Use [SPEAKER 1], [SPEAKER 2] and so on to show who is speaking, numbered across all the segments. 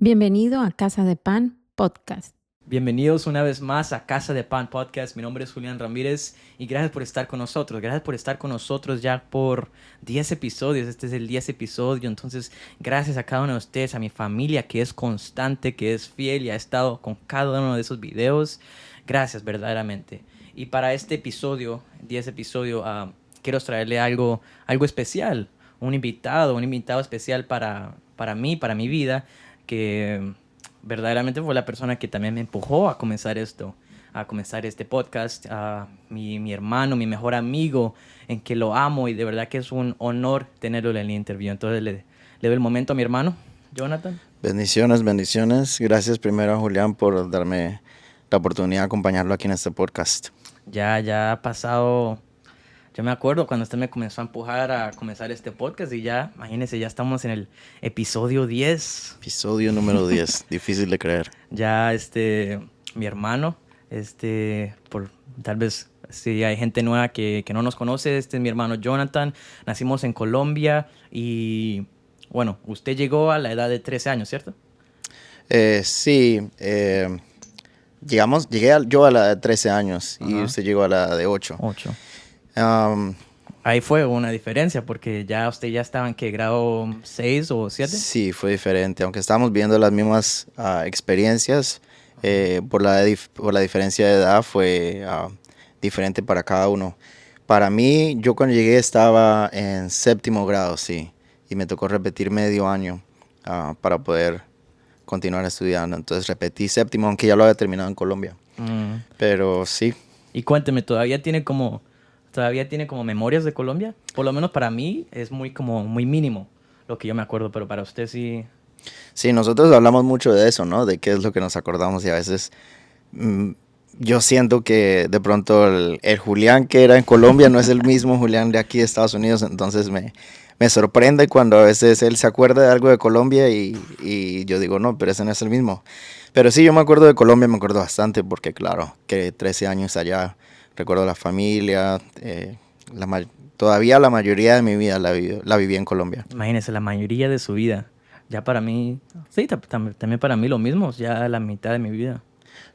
[SPEAKER 1] Bienvenido a Casa de Pan Podcast.
[SPEAKER 2] Bienvenidos una vez más a Casa de Pan Podcast. Mi nombre es Julián Ramírez y gracias por estar con nosotros. Gracias por estar con nosotros ya por 10 episodios. Este es el 10 episodio. Entonces, gracias a cada uno de ustedes, a mi familia que es constante, que es fiel y ha estado con cada uno de esos videos. Gracias, verdaderamente. Y para este episodio, 10 episodio, quiero traerle algo especial. Un invitado especial para mí, para mi vida, que verdaderamente fue la persona que también me empujó a comenzar esto, a comenzar este podcast, a mi hermano, mi mejor amigo, en que lo amo y de verdad que es un honor tenerlo en el interview. Entonces le doy el momento a mi hermano, Jonathan.
[SPEAKER 3] Bendiciones, bendiciones. Gracias primero a Julián por darme la oportunidad de acompañarlo aquí en este podcast.
[SPEAKER 2] Ya ha pasado, yo me acuerdo cuando usted me comenzó a empujar a comenzar este podcast y ya, imagínese, ya estamos en el episodio 10.
[SPEAKER 3] Episodio número 10, difícil de creer.
[SPEAKER 2] Ya mi hermano, por tal vez si hay gente nueva que no nos conoce, este es mi hermano Jonathan. Nacimos en Colombia y bueno, usted llegó a la edad de 13 años, ¿cierto?
[SPEAKER 3] Sí, yo a la de 13 años y
[SPEAKER 2] Ajá.
[SPEAKER 3] usted llegó a la de 8.
[SPEAKER 2] 8.
[SPEAKER 3] Um,
[SPEAKER 2] Ahí fue una diferencia porque ya usted ya estaba en ¿qué grado? 6 o 7.
[SPEAKER 3] sí, fue diferente. Aunque estábamos viendo las mismas experiencias, por la diferencia de edad fue diferente para cada uno. Para mí, yo cuando llegué estaba en 7º grado, sí, y me tocó repetir medio año para poder continuar estudiando. Entonces repetí 7º, aunque ya lo había terminado en Colombia. Pero sí.
[SPEAKER 2] Y cuénteme, ¿todavía tiene como memorias de Colombia? Por lo menos para mí es muy mínimo lo que yo me acuerdo, pero para usted sí.
[SPEAKER 3] Sí, nosotros hablamos mucho de eso, ¿no? De qué es lo que nos acordamos y a veces yo siento que de pronto el Julián que era en Colombia no es el mismo Julián de aquí de Estados Unidos, entonces me sorprende cuando a veces él se acuerda de algo de Colombia y yo digo, no, pero ese no es el mismo. Pero sí, yo me acuerdo de Colombia, me acuerdo bastante porque claro, que 13 años allá, recuerdo la familia, todavía la mayoría de mi vida la viví en Colombia.
[SPEAKER 2] Imagínese, la mayoría de su vida. Ya para mí, sí, también para mí lo mismo, ya la mitad de mi vida.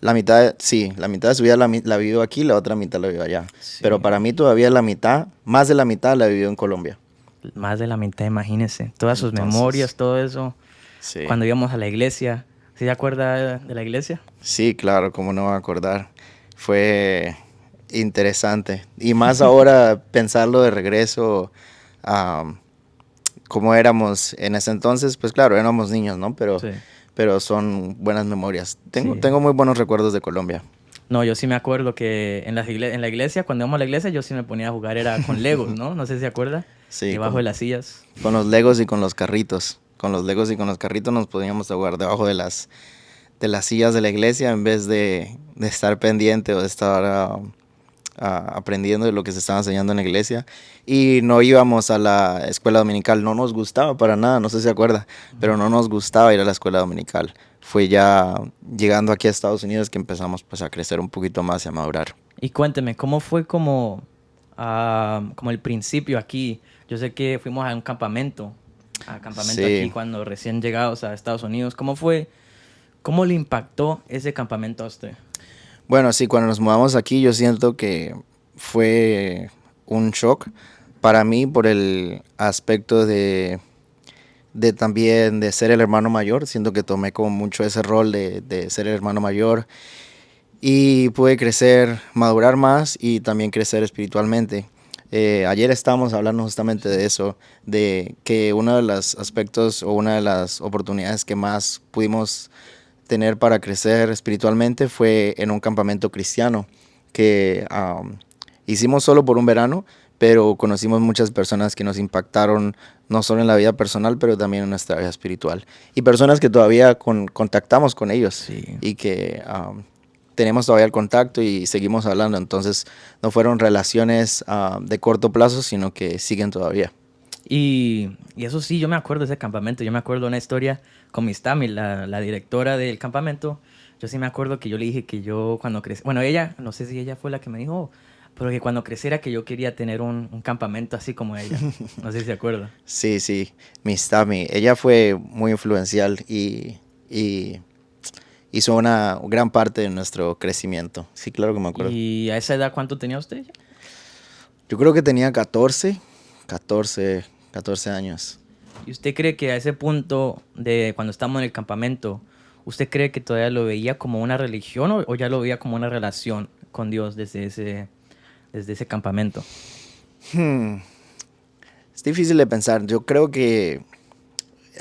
[SPEAKER 3] La mitad, sí, la mitad de su vida la vivió aquí, la otra mitad la vivió allá.
[SPEAKER 2] Sí.
[SPEAKER 3] Pero para mí todavía la mitad, más de la mitad la vivió en Colombia.
[SPEAKER 2] Más de la mitad, imagínese. Todas sus
[SPEAKER 3] Entonces,
[SPEAKER 2] memorias, todo eso.
[SPEAKER 3] Sí.
[SPEAKER 2] Cuando íbamos a la iglesia. ¿Sí se acuerda de la iglesia?
[SPEAKER 3] Sí, claro, cómo no va a acordar. Fue interesante. Y más ahora pensarlo de regreso, cómo éramos en ese entonces, pues claro, éramos niños, ¿no?
[SPEAKER 2] Sí.
[SPEAKER 3] Pero son buenas memorias.
[SPEAKER 2] Sí.
[SPEAKER 3] Tengo muy buenos recuerdos de Colombia.
[SPEAKER 2] No, yo sí me acuerdo que en la iglesia, cuando íbamos a la iglesia, yo sí me ponía a jugar, era con Legos, ¿no? No sé si se acuerda.
[SPEAKER 3] Sí,
[SPEAKER 2] Debajo de las sillas.
[SPEAKER 3] con los Legos y con los carritos. Con los Legos y con los carritos nos podíamos jugar debajo de las sillas de la iglesia en vez de estar pendiente o de estar aprendiendo de lo que se estaba enseñando en la iglesia. Y no íbamos a la escuela dominical, no nos gustaba para nada, no sé si se acuerda, pero no nos gustaba ir a la escuela dominical. Fue ya llegando aquí a Estados Unidos que empezamos pues a crecer un poquito más y a madurar.
[SPEAKER 2] Y cuénteme, ¿cómo fue como el principio aquí? Yo sé que fuimos a un campamento
[SPEAKER 3] Sí.
[SPEAKER 2] aquí cuando recién llegados a Estados Unidos. ¿Cómo fue? ¿Cómo le impactó ese campamento a usted?
[SPEAKER 3] Bueno, sí, cuando nos mudamos aquí yo siento que fue un shock para mí por el aspecto de también de ser el hermano mayor. Siento que tomé como mucho ese rol de ser el hermano mayor y pude crecer, madurar más y también crecer espiritualmente. Ayer estábamos hablando justamente de eso, de que uno de los aspectos o una de las oportunidades que más pudimos tener para crecer espiritualmente fue en un campamento cristiano que hicimos solo por un verano, pero conocimos muchas personas que nos impactaron no solo en la vida personal, pero también en nuestra vida espiritual. Y personas que todavía contactamos con ellos.
[SPEAKER 2] Sí.
[SPEAKER 3] Y que tenemos todavía el contacto y seguimos hablando. Entonces no fueron relaciones de corto plazo, sino que siguen todavía.
[SPEAKER 2] Y eso sí, yo me acuerdo de ese campamento. Yo me acuerdo de una historia con Miss Tami, la directora del campamento. Yo sí me acuerdo que yo le dije que yo cuando crecí... Bueno, ella, no sé si ella fue la que me dijo, pero que cuando creciera que yo quería tener un campamento así como ella. No sé si se acuerda.
[SPEAKER 3] Sí, sí, Miss Tami. Ella fue muy influencial y y hizo una gran parte de nuestro crecimiento. Sí, claro que me acuerdo.
[SPEAKER 2] ¿Y a esa edad cuánto tenía usted?
[SPEAKER 3] Yo creo que tenía 14 años.
[SPEAKER 2] ¿Y usted cree que a ese punto de cuando estamos en el campamento, usted cree que todavía lo veía como una religión o ya lo veía como una relación con Dios desde ese campamento?
[SPEAKER 3] Hmm, Es difícil de pensar. Yo creo que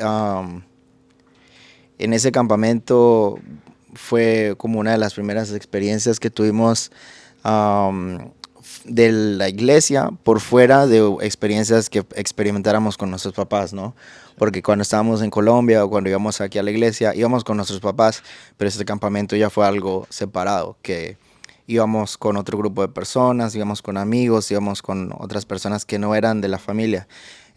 [SPEAKER 3] um, en ese campamento fue como una de las primeras experiencias que tuvimos um, de la iglesia por fuera de experiencias que experimentáramos con nuestros papás, ¿no? Porque cuando estábamos en Colombia o cuando íbamos aquí a la iglesia, íbamos con nuestros papás, pero este campamento ya fue algo separado, que íbamos con otro grupo de personas, íbamos con amigos, íbamos con otras personas que no eran de la familia.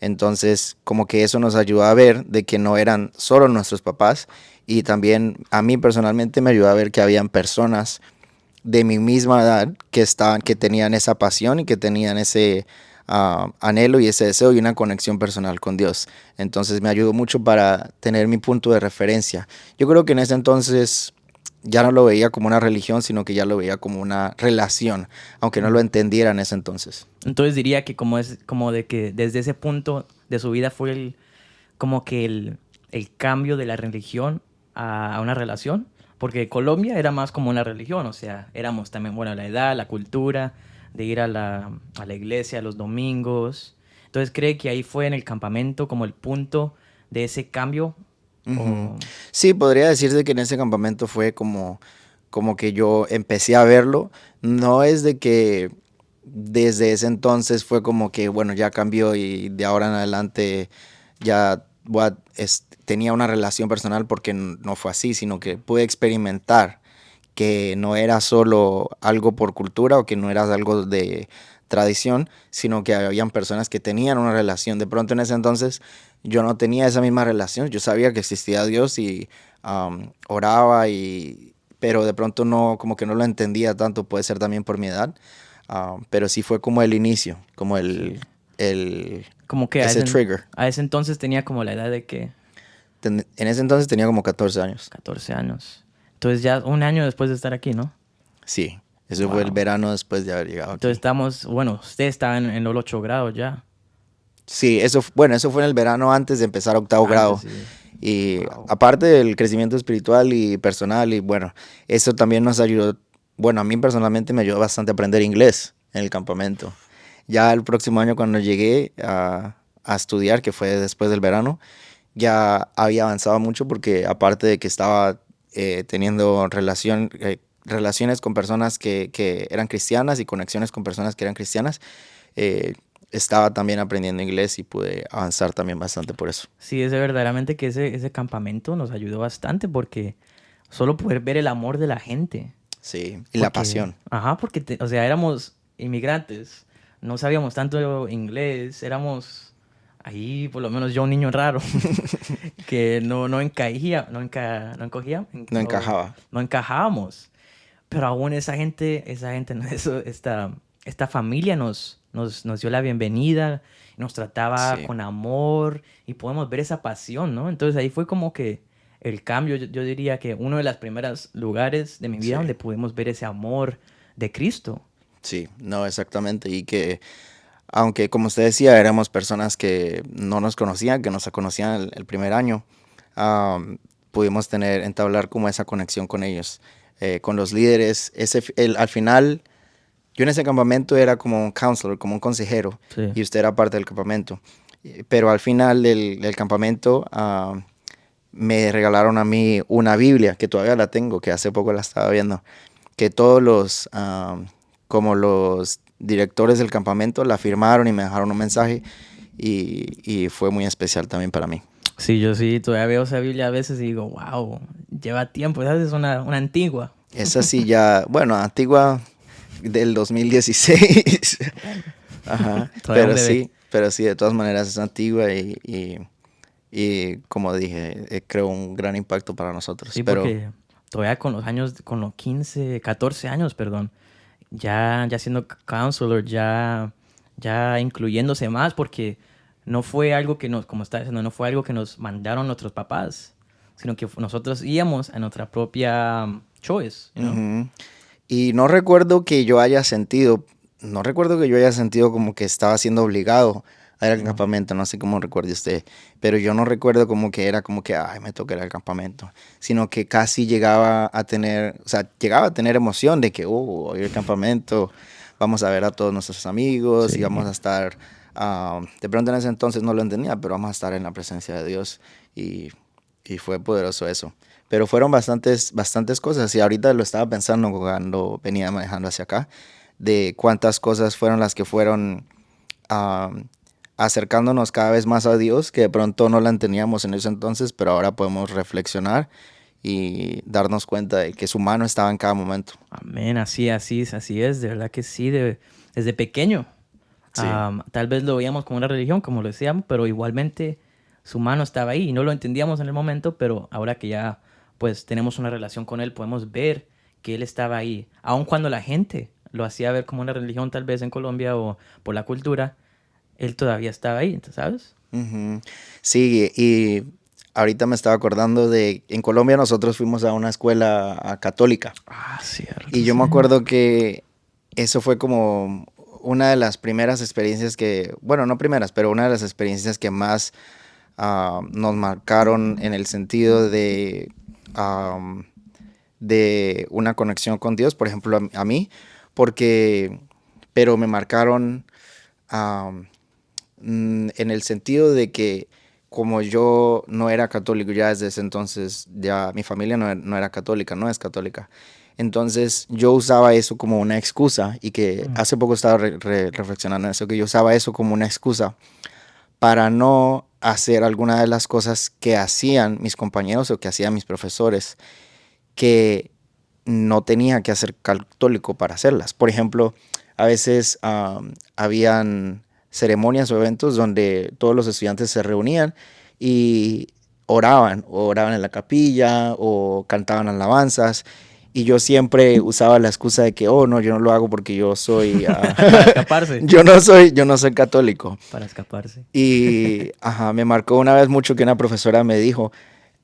[SPEAKER 3] Entonces, como que eso nos ayudó a ver de que no eran solo nuestros papás, y también a mí personalmente me ayudó a ver que habían personas de mi misma edad que tenían esa pasión y que tenían ese anhelo y ese deseo y una conexión personal con Dios. Entonces me ayudó mucho para tener mi punto de referencia. Yo creo que en ese entonces ya no lo veía como una religión, sino que ya lo veía como una relación, aunque no lo entendiera en ese entonces.
[SPEAKER 2] Entonces diría que como es como de que desde ese punto de su vida fue como que el cambio de la religión a una relación, porque Colombia era más como una religión, o sea, éramos también, bueno, la edad, la cultura, de ir a la iglesia los domingos. Entonces, ¿cree que ahí fue en el campamento como el punto de ese cambio?
[SPEAKER 3] Ujú.
[SPEAKER 2] O,
[SPEAKER 3] Sí, podría decirse que en ese campamento fue como que yo empecé a verlo. No es de que desde ese entonces fue como que, bueno, ya cambió y de ahora en adelante ya tenía una relación personal, porque no fue así, sino que pude experimentar que no era solo algo por cultura o que no era algo de tradición, sino que habían personas que tenían una relación. De pronto en ese entonces yo no tenía esa misma relación. Yo sabía que existía Dios y oraba, pero de pronto no, como que no lo entendía tanto. Puede ser también por mi edad, pero sí fue como el inicio, como
[SPEAKER 2] sí.
[SPEAKER 3] el
[SPEAKER 2] Como que
[SPEAKER 3] ese trigger.
[SPEAKER 2] a ese entonces tenía como la edad de que
[SPEAKER 3] En ese entonces tenía como 14 años.
[SPEAKER 2] 14 años. Entonces ya un año después de estar aquí, ¿no?
[SPEAKER 3] Sí, eso fue el
[SPEAKER 2] Wow.
[SPEAKER 3] verano después de haber llegado
[SPEAKER 2] Entonces
[SPEAKER 3] aquí.
[SPEAKER 2] estamos, bueno, usted está en los 8 grados ya.
[SPEAKER 3] Sí, eso fue en el verano antes de empezar octavo
[SPEAKER 2] Antes,
[SPEAKER 3] grado.
[SPEAKER 2] sí.
[SPEAKER 3] Y
[SPEAKER 2] Wow.
[SPEAKER 3] aparte del crecimiento espiritual y personal, y bueno, eso también nos ayudó. Bueno, a mí personalmente me ayudó bastante a aprender inglés en el campamento. Ya el próximo año, cuando llegué a estudiar, que fue después del verano, ya había avanzado mucho, porque aparte de que estaba teniendo relaciones con personas que eran cristianas y conexiones con personas que eran cristianas, eh, estaba también aprendiendo inglés y pude avanzar también bastante por eso.
[SPEAKER 2] Sí, es verdaderamente que ese campamento nos ayudó bastante porque solo poder ver el amor de la gente.
[SPEAKER 3] Sí, y la
[SPEAKER 2] Porque,
[SPEAKER 3] pasión.
[SPEAKER 2] ajá, porque, o sea, éramos inmigrantes, no sabíamos tanto inglés, éramos ahí, por lo menos yo, un niño raro, que no encaía, no encogía,
[SPEAKER 3] No encajaba.
[SPEAKER 2] no encajábamos. Pero aún esa gente, esta familia nos dio la bienvenida, nos trataba
[SPEAKER 3] Sí,
[SPEAKER 2] con amor y podemos ver esa pasión, ¿no? Entonces ahí fue como que el cambio, yo diría que uno de los primeros lugares de mi vida
[SPEAKER 3] sí,
[SPEAKER 2] donde pudimos ver ese amor de Cristo.
[SPEAKER 3] sí, no, exactamente. Y que, aunque como usted decía, éramos personas que no nos conocían, que nos conocían el primer año, am, pudimos entablar como esa conexión con ellos, con los líderes. Al final, yo en ese campamento era como un counselor, como un consejero,
[SPEAKER 2] Sí.
[SPEAKER 3] y usted era parte del campamento. Pero al final del campamento, me regalaron a mí una Biblia, que todavía la tengo, que hace poco la estaba viendo, que todos como los directores del campamento la firmaron y me dejaron un mensaje, y fue muy especial también para mí.
[SPEAKER 2] Sí, yo sí, todavía veo esa Biblia a veces y digo, wow, lleva tiempo, esa es una antigua.
[SPEAKER 3] Esa sí ya, bueno, antigua, del 2016.
[SPEAKER 2] Bueno,
[SPEAKER 3] Ajá,
[SPEAKER 2] todavía un bebé.
[SPEAKER 3] pero sí, de todas maneras es antigua, y como dije, creó un gran impacto para nosotros.
[SPEAKER 2] Sí,
[SPEAKER 3] Pero
[SPEAKER 2] porque todavía con los años, con los 15, 14 años, perdón, ya siendo counselor, ya incluyéndose más, porque no fue algo que nos, como está diciendo, no fue algo que nos mandaron nuestros papás. sino que nosotros íbamos a nuestra propia choice, you know?
[SPEAKER 3] Ujú. Y no recuerdo que yo haya sentido, no recuerdo que yo haya sentido como que estaba siendo obligado a ir al
[SPEAKER 2] No.
[SPEAKER 3] campamento, no sé cómo recuerde usted, pero yo no recuerdo como que era como que, ay, me toca ir al campamento, sino que casi llegaba a tener, o sea, llegaba a tener emoción de que, voy al campamento, vamos a ver a todos nuestros amigos y
[SPEAKER 2] Sí.
[SPEAKER 3] vamos a estar, de pronto en ese entonces no lo entendía, pero vamos a estar en la presencia de Dios y, y fue poderoso eso. Pero fueron bastantes cosas y ahorita lo estaba pensando cuando venía manejando hacia acá, de cuántas cosas fueron las que fueron am, acercándonos cada vez más a Dios, que de pronto no la entendíamos en ese entonces, pero ahora podemos reflexionar y darnos cuenta de que su mano estaba en cada momento.
[SPEAKER 2] Amén, así es, de verdad que sí, desde pequeño.
[SPEAKER 3] Sí.
[SPEAKER 2] Tal vez lo veíamos como una religión, como lo decíamos, pero igualmente su mano estaba ahí y no lo entendíamos en el momento, pero ahora que ya pues tenemos una relación con él, podemos ver que él estaba ahí. Aun cuando la gente lo hacía ver como una religión tal vez en Colombia o por la cultura, él todavía estaba ahí, ¿sabes?
[SPEAKER 3] Ujú. Sí, y ahorita me estaba acordando de, en Colombia nosotros fuimos a una escuela católica.
[SPEAKER 2] Cierto,
[SPEAKER 3] Y yo me acuerdo que eso fue como una de las primeras experiencias que, bueno, no primeras, pero una de las experiencias que más nos marcaron en el sentido am, de una conexión con Dios, por ejemplo, a mí, porque, pero me marcaron am, en el sentido de que como yo no era católico ya desde ese entonces, ya mi familia no era católica, no es católica. Entonces yo usaba eso como una excusa y que
[SPEAKER 2] Mm.
[SPEAKER 3] hace poco estaba reflexionando en eso, que yo usaba eso como una excusa para no hacer alguna de las cosas que hacían mis compañeros o que hacían mis profesores, que no tenía que ser católico para hacerlas. Por ejemplo, a veces habían ceremonias o eventos donde todos los estudiantes se reunían y oraban, o oraban en la capilla o cantaban alabanzas. Y yo siempre usaba la excusa de que, oh, no, yo no lo hago porque yo soy,
[SPEAKER 2] Para escaparse,
[SPEAKER 3] yo no soy católico.
[SPEAKER 2] para escaparse.
[SPEAKER 3] Y ajá, me marcó una vez mucho que una profesora me dijo,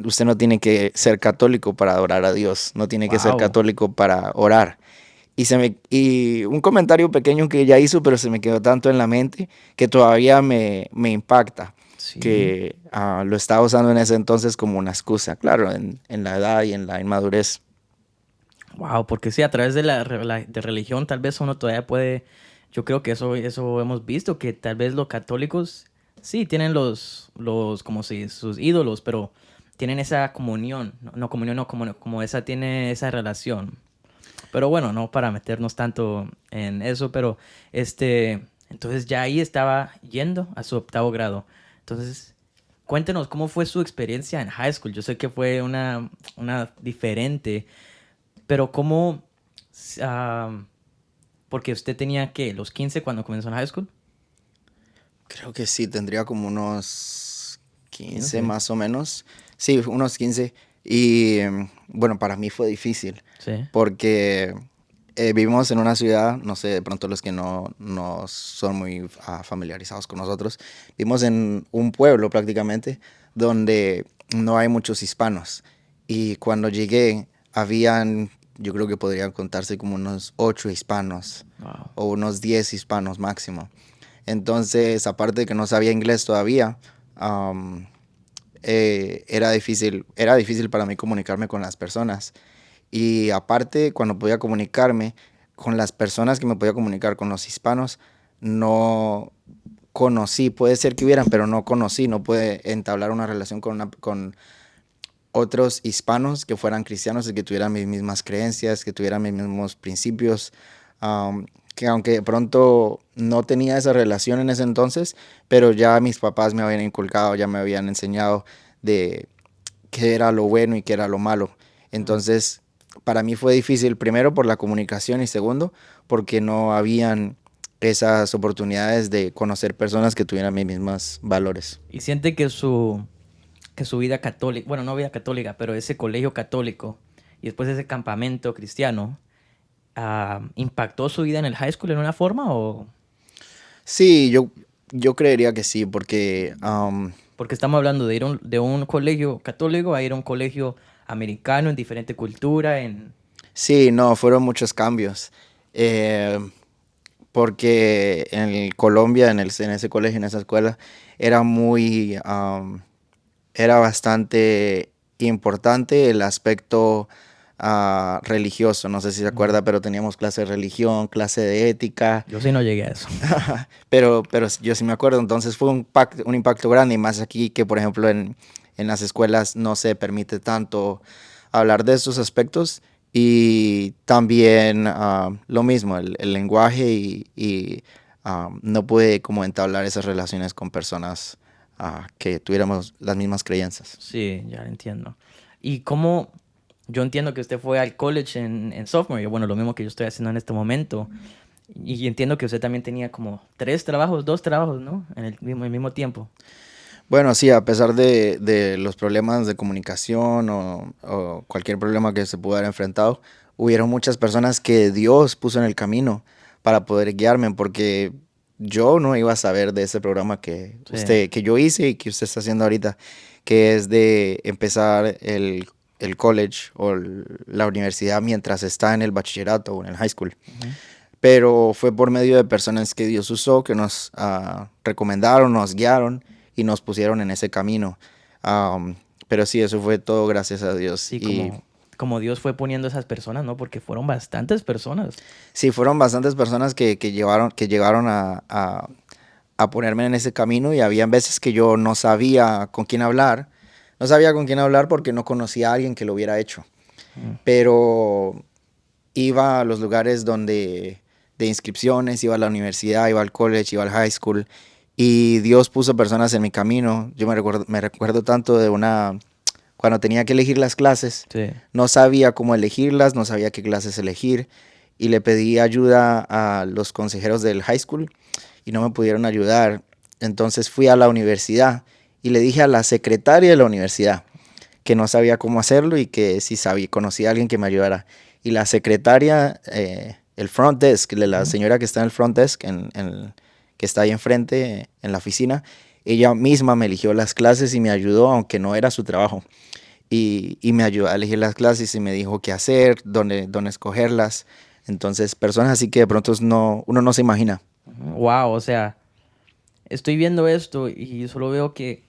[SPEAKER 3] usted no tiene que ser católico para adorar a Dios, no tiene que ser
[SPEAKER 2] Wow.
[SPEAKER 3] católico para orar. Y un comentario pequeño que ella hizo, pero se me quedó tanto en la mente que todavía me impacta,
[SPEAKER 2] Sí.
[SPEAKER 3] que lo estaba usando en ese entonces como una excusa, claro, en la edad y en la inmadurez.
[SPEAKER 2] Wow, porque sí, a través de de religión tal vez uno todavía puede, yo creo que eso hemos visto, que tal vez los católicos sí tienen como si sus ídolos, pero tienen esa comunión, no comunión, no como esa tiene esa relación. Pero bueno, no para meternos tanto en eso, pero entonces ya ahí estaba yendo a su 8º grado. Entonces, cuéntenos cómo fue su experiencia en high school. Yo sé que fue una diferente. Pero cómo, ah, porque usted tenía, ¿qué? ¿Los 15 cuando comenzó en high school?
[SPEAKER 3] Creo que sí, tendría como unos 15
[SPEAKER 2] 15.
[SPEAKER 3] más o menos. Sí, unos 15. Y bueno, para mí fue difícil
[SPEAKER 2] Sí.
[SPEAKER 3] porque vivimos en una ciudad, no sé, de pronto los que no son muy familiarizados con nosotros, vivimos en un pueblo prácticamente donde no hay muchos hispanos. Y cuando llegué, habían, yo creo que podrían contarse como unos 8 hispanos
[SPEAKER 2] Wow.
[SPEAKER 3] o unos 10 hispanos máximo. Entonces, aparte de que no sabía inglés todavía, am, era difícil para mí comunicarme con las personas. Y aparte, cuando podía comunicarme con las personas que me podía comunicar con los hispanos, no conocí, puede ser que hubieran, pero no conocí, no pude entablar una relación con otros hispanos que fueran cristianos y que tuvieran mis mismas creencias, que tuvieran mis mismos principios, que aunque de pronto no tenía esa relación en ese entonces, pero ya mis papás me habían inculcado, ya me habían enseñado de qué era lo bueno y qué era lo malo. Entonces, para mí fue difícil, primero por la comunicación y segundo, porque no habían esas oportunidades de conocer personas que tuvieran mis mismos valores.
[SPEAKER 2] Y siente que su vida católica, bueno, no vida católica, pero ese colegio católico y después ese campamento cristiano, ¿impactó su vida en el high school en una forma o?
[SPEAKER 3] Sí, yo creería que sí, porque
[SPEAKER 2] Porque estamos hablando de ir de un colegio católico a ir a un colegio americano en diferente cultura, en...
[SPEAKER 3] Sí, no, fueron muchos cambios. Eh, Porque en Colombia, en ese colegio, en esa escuela, era era bastante importante el aspecto religioso. No sé si se
[SPEAKER 2] Ujú.
[SPEAKER 3] acuerda, pero teníamos clase de religión, clase de ética,
[SPEAKER 2] Yo sí no llegué a eso.
[SPEAKER 3] pero yo sí me acuerdo. Entonces fue un impacto grande, y más aquí que, por ejemplo, en las escuelas no se permite tanto hablar de estos aspectos. Y también lo mismo, el lenguaje y no pude como entablar esas relaciones con personas que tuviéramos las mismas creencias.
[SPEAKER 2] Sí, ya lo entiendo. ¿Y cómo? Yo entiendo que usted fue al college en sophomore, y bueno, lo mismo que yo estoy haciendo en este momento. Y entiendo que usted también tenía como tres trabajos, dos trabajos, ¿no? En el mismo tiempo.
[SPEAKER 3] Bueno, sí, a pesar de los problemas de comunicación o cualquier problema que se pudo haber enfrentado, hubieron muchas personas que Dios puso en el camino para poder guiarme, porque yo no iba a saber de ese programa
[SPEAKER 2] Sí.
[SPEAKER 3] que yo hice y que usted está haciendo ahorita, que es de empezar el college o la universidad mientras está en el bachillerato o en el high school.
[SPEAKER 2] Ujú.
[SPEAKER 3] Pero fue por medio de personas que Dios usó, que nos recomendaron, nos guiaron y nos pusieron en ese camino. Pero sí, eso fue todo gracias a Dios.
[SPEAKER 2] Sí,
[SPEAKER 3] Y
[SPEAKER 2] como Dios fue poniendo esas personas, ¿no? Porque fueron bastantes personas.
[SPEAKER 3] sí, fueron bastantes personas que llegaron a ponerme en ese camino, y había veces que yo no sabía con quién hablar. No sabía con quién hablar porque no conocía a alguien que lo hubiera hecho.
[SPEAKER 2] Mm.
[SPEAKER 3] Pero iba a los lugares de inscripciones, iba a la universidad, iba al college, iba al high school, y Dios puso personas en mi camino. Yo me recuerdo tanto cuando tenía que elegir las clases,
[SPEAKER 2] Sí.
[SPEAKER 3] no sabía cómo elegirlas, no sabía qué clases elegir, y le pedí ayuda a los consejeros del high school y no me pudieron ayudar. Entonces fui a la universidad y le dije a la secretaria de la universidad que no sabía cómo hacerlo y que si sabía, conocía a alguien que me ayudara. Y la secretaria, el front desk, la
[SPEAKER 2] Ujú.
[SPEAKER 3] señora que está en el front desk, que está ahí enfrente en la oficina, ella misma me eligió las clases y me ayudó, aunque no era su trabajo. Y me ayudó a elegir las clases y me dijo qué hacer, dónde escogerlas. Entonces, personas así que de pronto uno no se imagina.
[SPEAKER 2] Wow, o sea, estoy viendo esto y solo veo que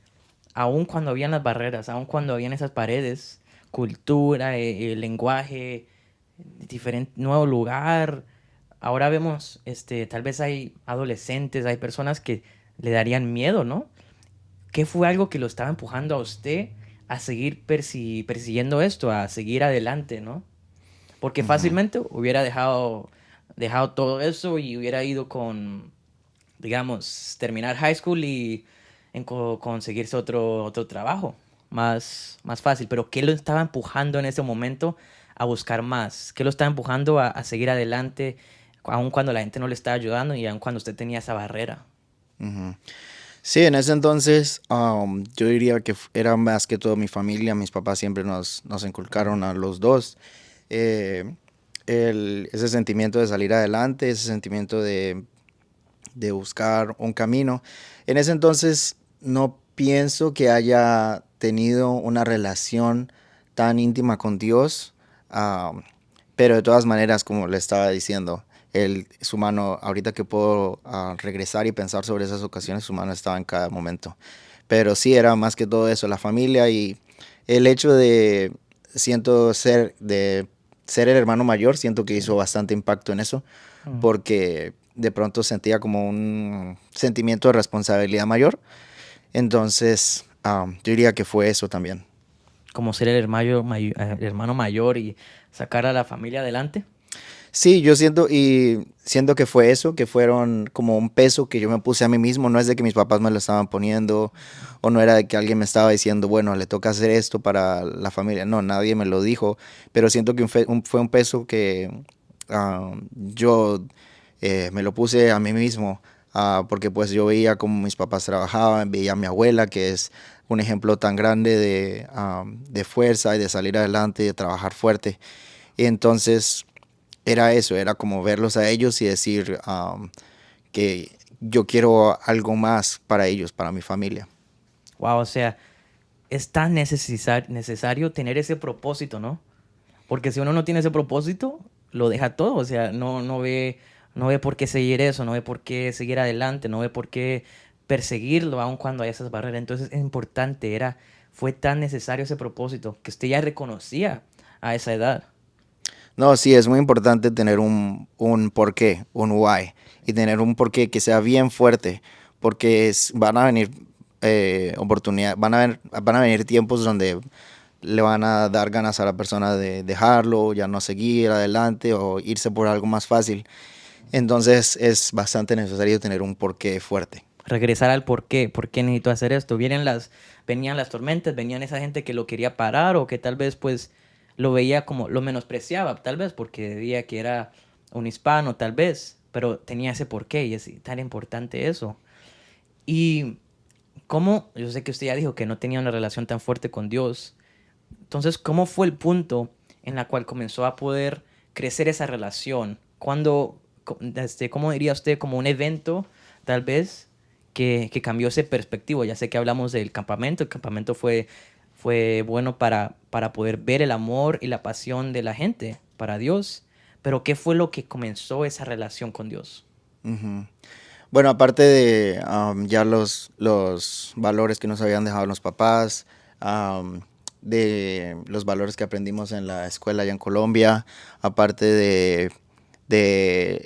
[SPEAKER 2] aun cuando habían las barreras, aun cuando habían esas paredes, cultura, lenguaje, diferente, nuevo lugar, ahora vemos, tal vez hay adolescentes, hay personas que le darían miedo, ¿no? ¿Qué fue algo que lo estaba empujando a usted a seguir persiguiendo esto, a seguir adelante, ¿no? Porque
[SPEAKER 3] Ujú.
[SPEAKER 2] fácilmente hubiera dejado todo eso y hubiera ido con, digamos, terminar high school y conseguirse otro trabajo más fácil. Pero ¿qué lo estaba empujando en ese momento a buscar más? ¿Qué lo estaba empujando a seguir adelante, aun cuando la gente no le estaba ayudando y aun cuando usted tenía esa barrera?
[SPEAKER 3] Ujú. Sí, en ese entonces yo diría que era más que todo mi familia. Mis papás siempre nos inculcaron a los dos eh, ese sentimiento de salir adelante, ese sentimiento de buscar un camino. En ese entonces no pienso que haya tenido una relación tan íntima con Dios, ah, pero de todas maneras, como le estaba diciendo, su mano, ahorita que puedo regresar y pensar sobre esas ocasiones, su mano estaba en cada momento. Pero sí, era más que todo eso, la familia y el hecho de ser el hermano mayor, siento que
[SPEAKER 2] Sí.
[SPEAKER 3] hizo bastante impacto en eso,
[SPEAKER 2] Mm.
[SPEAKER 3] porque de pronto sentía como un sentimiento de responsabilidad mayor. Entonces, yo diría que fue eso también.
[SPEAKER 2] Como ser el hermano mayor y sacar a la familia adelante.
[SPEAKER 3] Sí, yo siento que fue eso, que fueron como un peso que yo me puse a mí mismo. No es de que mis papás me lo estaban poniendo, o no era de que alguien me estaba diciendo, bueno, le toca hacer esto para la familia. No, nadie me lo dijo, pero siento que fue un peso que yo me lo puse a mí mismo, porque pues yo veía cómo mis papás trabajaban, veía a mi abuela, que es un ejemplo tan grande de fuerza y de salir adelante y de trabajar fuerte. Y entonces era eso, era como verlos a ellos y decir que yo quiero algo más para ellos, para mi familia.
[SPEAKER 2] Wow, o sea, es tan necesario tener ese propósito, ¿no? Porque si uno no tiene ese propósito, lo deja todo. O sea, no ve por qué seguir eso, no ve por qué seguir adelante, no ve por qué perseguirlo, aun cuando hay esas barreras. Entonces es importante, fue tan necesario ese propósito que usted ya reconocía a esa edad.
[SPEAKER 3] No, sí, es muy importante tener un porqué, un why, y tener un porqué que sea bien fuerte, porque van a venir oportunidades, van a venir tiempos donde le van a dar ganas a la persona de dejarlo, ya no seguir adelante o irse por algo más fácil. Entonces es bastante necesario tener un porqué fuerte.
[SPEAKER 2] Regresar al por qué necesito hacer esto. Venían las tormentas, venían esa gente que lo quería parar o que tal vez pues lo veía como, lo menospreciaba, tal vez porque veía que era un hispano, tal vez, pero tenía ese porqué y es tan importante eso. Y cómo, yo sé que usted ya dijo que no tenía una relación tan fuerte con Dios, entonces, ¿cómo fue el punto en la cual comenzó a poder crecer esa relación? ¿Cómo diría usted, como un evento, tal vez, que cambió ese perspectivo? Ya sé que hablamos del campamento, el campamento fue bueno para poder ver el amor y la pasión de la gente para Dios, pero ¿qué fue lo que comenzó esa relación con Dios?
[SPEAKER 3] Ujú. Bueno, aparte de ya los valores que nos habían dejado los papás, am, de los valores que aprendimos en la escuela allá en Colombia, aparte de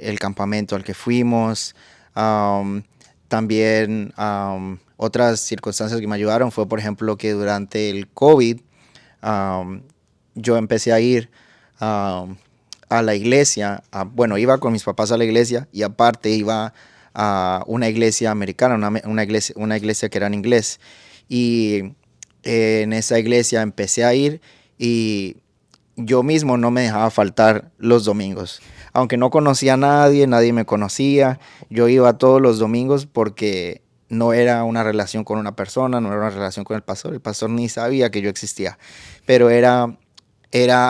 [SPEAKER 3] el campamento al que fuimos, am, también otras circunstancias que me ayudaron fue, por ejemplo, que durante el COVID am, yo empecé a ir am, a la iglesia, bueno, iba con mis papás a la iglesia y aparte iba a una iglesia americana, una iglesia que era en inglés. Y en esa iglesia empecé a ir y yo mismo no me dejaba faltar los domingos. Aunque no conocía a nadie, nadie me conocía, yo iba todos los domingos porque no era una relación con una persona, no era una relación con el pastor ni sabía que yo existía, pero era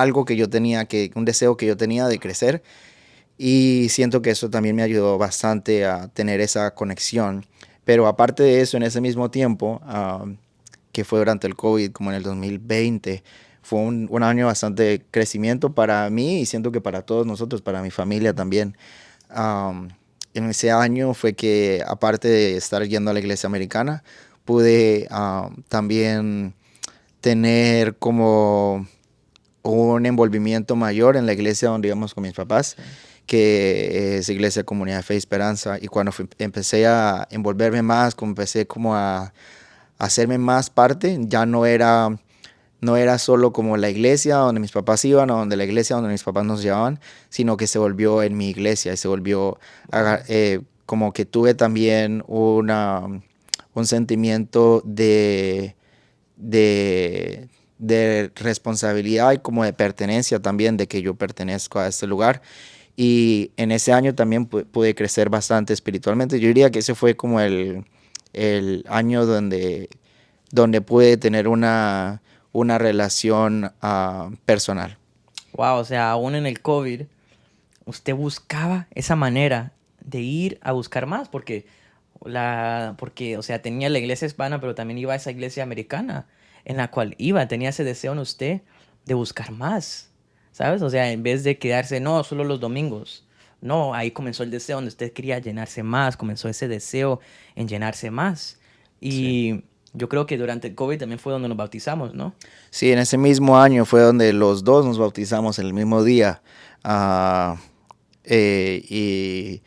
[SPEAKER 3] algo que yo tenía, un deseo que yo tenía de crecer y siento que eso también me ayudó bastante a tener esa conexión. Pero aparte de eso, en ese mismo tiempo, que fue durante el COVID, como en el 2020, fue un año bastante de crecimiento para mí y siento que para todos nosotros, para mi familia también. Um, en ese año fue que, aparte de estar yendo a la iglesia americana, pude también tener como un envolvimiento mayor en la iglesia donde íbamos con mis papás,
[SPEAKER 2] Sí.
[SPEAKER 3] que es Iglesia Comunidad de Fe y Esperanza. Y cuando empecé a envolverme más, como empecé como a hacerme más parte, ya no era solo como la iglesia donde mis papás iban o donde la iglesia donde mis papás nos llevaban, sino que se volvió en mi iglesia y se volvió
[SPEAKER 2] Wow.
[SPEAKER 3] como que tuve también un sentimiento de, de responsabilidad y como de pertenencia también, de que yo pertenezco a este lugar. Y en ese año también pude crecer bastante espiritualmente. Yo diría que ese fue como el año donde pude tener una relación personal.
[SPEAKER 2] Wow, o sea, aún en el COVID, usted buscaba esa manera de ir a buscar más, porque, o sea, tenía la iglesia hispana, pero también iba a esa iglesia americana, en la cual tenía ese deseo en usted de buscar más, ¿sabes? O sea, en vez de quedarse, no, solo los domingos. No, ahí comenzó el deseo donde usted quería llenarse más, comenzó ese deseo en llenarse más.
[SPEAKER 3] Sí.
[SPEAKER 2] Y yo creo que durante el COVID también fue donde nos bautizamos, ¿no?
[SPEAKER 3] Sí, en ese mismo año fue donde los dos nos bautizamos el mismo día. ah, y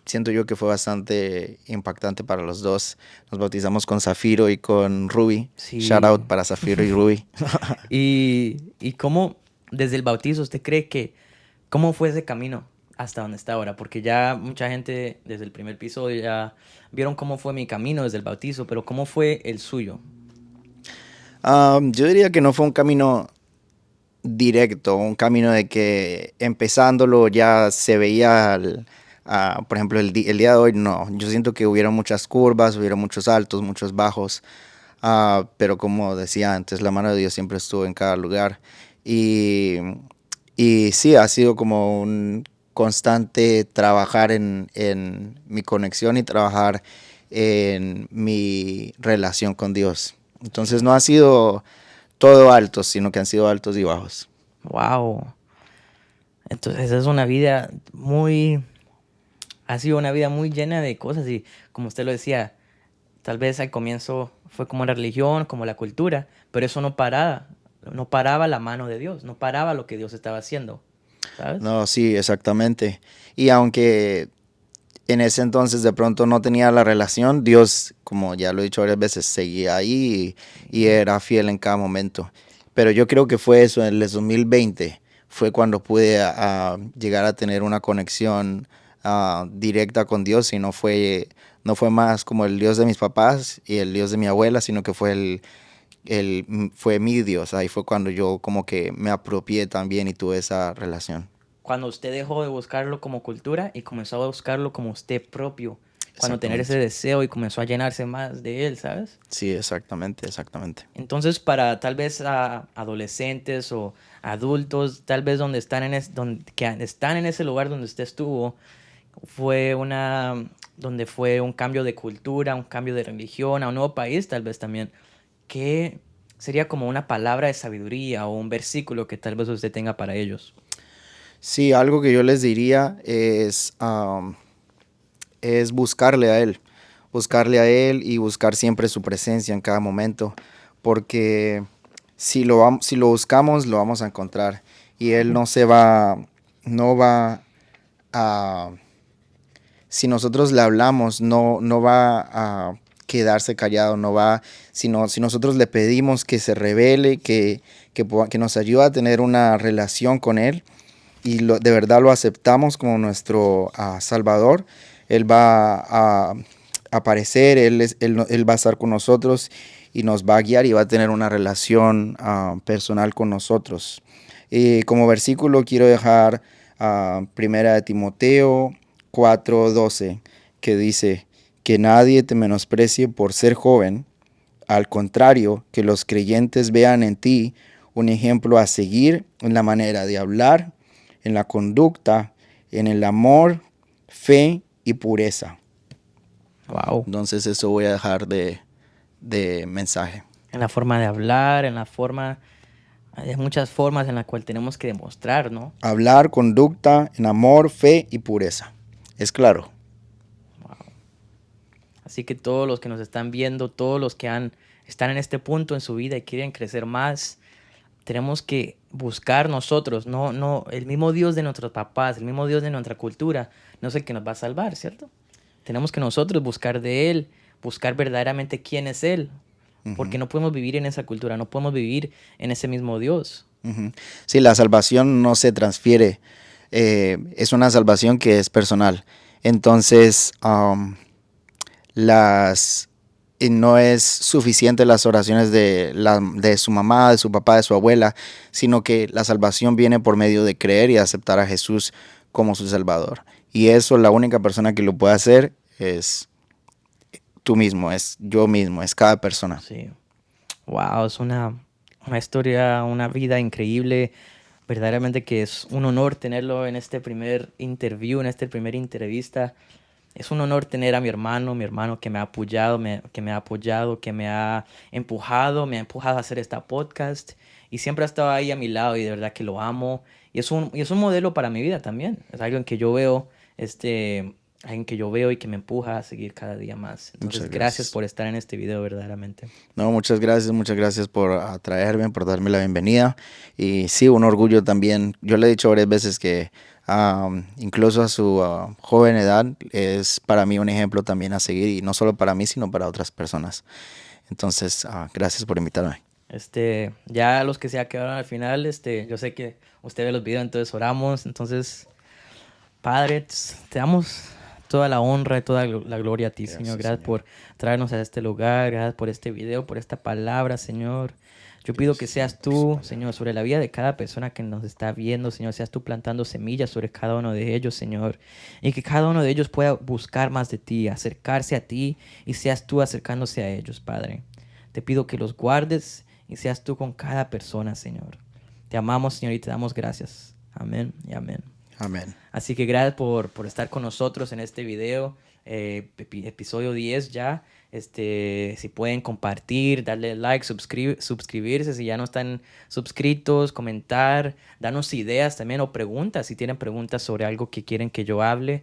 [SPEAKER 3] siento yo que fue bastante impactante para los dos. Nos bautizamos con Zafiro y con Ruby. Shout
[SPEAKER 2] Sí.
[SPEAKER 3] out para Zafiro y Ruby.
[SPEAKER 2] Y cómo, desde el bautizo, usted cree cómo fue ese camino hasta donde está ahora, porque ya mucha gente desde el primer episodio ya vieron cómo fue mi camino desde el bautizo, pero cómo fue el suyo.
[SPEAKER 3] Yo diría que no fue un camino directo, un camino de que empezándolo ya se veía, por ejemplo, el día de hoy, no. Yo siento que hubieron muchas curvas, hubieron muchos altos, muchos bajos, pero como decía antes, la mano de Dios siempre estuvo en cada lugar. Y, y sí, ha sido como un constante trabajar en mi conexión y trabajar en mi relación con Dios. Entonces no ha sido todo alto, sino que han sido altos y bajos.
[SPEAKER 2] Wow. Entonces es una vida ha sido una vida muy llena de cosas y como usted lo decía, tal vez al comienzo fue como la religión, como la cultura, pero eso no paraba la mano de Dios, no paraba lo que Dios estaba haciendo, ¿sabes?
[SPEAKER 3] No, sí, exactamente. Y aunque en ese entonces de pronto no tenía la relación, Dios, como ya lo he dicho varias veces, seguía ahí y era fiel en cada momento. Pero yo creo que fue eso, en el 2020 fue cuando pude llegar a tener una conexión directa con Dios y no fue más como el Dios de mis papás y el Dios de mi abuela, sino que fue fue mi Dios. Ahí fue cuando yo como que me apropié también y tuve esa relación.
[SPEAKER 2] Cuando usted dejó de buscarlo como cultura y comenzó a buscarlo como usted propio, cuando tener ese
[SPEAKER 3] Exactamente.
[SPEAKER 2] deseo y comenzó a llenarse más de él, ¿sabes?
[SPEAKER 3] Sí, exactamente, exactamente.
[SPEAKER 2] Entonces, para tal vez a adolescentes o adultos, tal vez donde están que están en ese lugar donde usted estuvo, donde fue un cambio de cultura, un cambio de religión, a un nuevo país, tal vez también, que sería como una palabra de sabiduría o un versículo que tal vez usted tenga para ellos.
[SPEAKER 3] Sí, algo que yo les diría es buscarle a Él y buscar siempre su presencia en cada momento, porque si lo buscamos, lo vamos a encontrar y Él no va a, si nosotros le hablamos, no va a quedarse callado, no va, sino si nosotros le pedimos que se revele, que nos ayude a tener una relación con Él, y de verdad lo aceptamos como nuestro Salvador, Él va a aparecer, Él va a estar con nosotros y nos va a guiar y va a tener una relación personal con nosotros. Como versículo quiero dejar Primera de Timoteo 4:12, que dice que nadie te menosprecie por ser joven, al contrario, que los creyentes vean en ti un ejemplo a seguir en la manera de hablar, en la conducta, en el amor, fe y pureza.
[SPEAKER 2] Wow.
[SPEAKER 3] Entonces eso voy a dejar de mensaje.
[SPEAKER 2] En la forma de hablar, hay muchas formas en las cuales tenemos que demostrar, ¿no?
[SPEAKER 3] Hablar, conducta, en amor, fe y pureza. Es claro.
[SPEAKER 2] Así que todos los que nos están viendo, todos los que están en este punto en su vida y quieren crecer más, tenemos que buscar nosotros, no, el mismo Dios de nuestros papás, el mismo Dios de nuestra cultura, no es el que nos va a salvar, ¿cierto? Tenemos que nosotros buscar de Él, buscar verdaderamente quién es Él, porque no podemos vivir en esa cultura, no podemos vivir en ese mismo Dios.
[SPEAKER 3] Ujú. Sí, la salvación no se transfiere, es una salvación que es personal. Entonces, no es suficiente las oraciones de su mamá, de su papá, de su abuela, sino que la salvación viene por medio de creer y aceptar a Jesús como su Salvador. Y eso la única persona que lo puede hacer es tú mismo, es yo mismo, es cada persona.
[SPEAKER 2] Sí. Wow, es una historia, una vida increíble. Verdaderamente que es un honor tenerlo en este primer interview, en esta primera entrevista. Es un honor tener a mi hermano que me ha apoyado, que me ha empujado a hacer esta podcast y siempre ha estado ahí a mi lado y de verdad que lo amo. Y es un modelo para mi vida también. Es alguien que yo veo, alguien que yo veo y que me empuja a seguir cada día más. Entonces,
[SPEAKER 3] Muchas
[SPEAKER 2] gracias
[SPEAKER 3] gracias.
[SPEAKER 2] por estar en este video verdaderamente.
[SPEAKER 3] No, muchas gracias por atraerme, por darme la bienvenida. Y sí, un orgullo también. Yo le he dicho varias veces que incluso a su joven edad es para mí un ejemplo también a seguir, y no solo para mí, sino para otras personas. Entonces, gracias por invitarme.
[SPEAKER 2] Ya los que se quedaron al final, yo sé que usted ve los videos, entonces oramos. Entonces, Padre, te damos toda la honra y toda la gloria a ti,
[SPEAKER 3] Gracias,
[SPEAKER 2] Señor. Gracias
[SPEAKER 3] Señor.
[SPEAKER 2] por traernos a este lugar, gracias por este video, por esta palabra, Señor. Yo pido que
[SPEAKER 3] Gracias,
[SPEAKER 2] seas tú, Señor, sobre la vida de cada persona que nos está viendo, Señor. Seas tú plantando semillas sobre cada uno de ellos, Señor. Y que cada uno de ellos pueda buscar más de ti, acercarse a ti y seas tú acercándose a ellos, Padre. Te pido que los guardes y seas tú con cada persona, Señor. Te amamos, Señor, y te damos gracias. Amén y amén.
[SPEAKER 3] Amén.
[SPEAKER 2] Así que gracias por estar con nosotros en este video, episodio 10 ya. Si pueden compartir, darle like, suscribirse si ya no están suscritos, comentar, darnos ideas también o preguntas. Si tienen preguntas sobre algo que quieren que yo hable,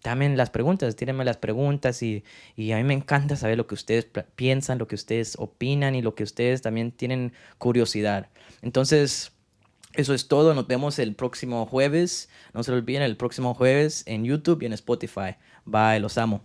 [SPEAKER 2] también las preguntas, tírenme las preguntas y a mí me encanta saber lo que ustedes piensan, lo que ustedes opinan y lo que ustedes también tienen curiosidad. Entonces, eso es todo. Nos vemos el próximo jueves. No se lo olviden, el próximo jueves en YouTube y en Spotify. Bye, los amo.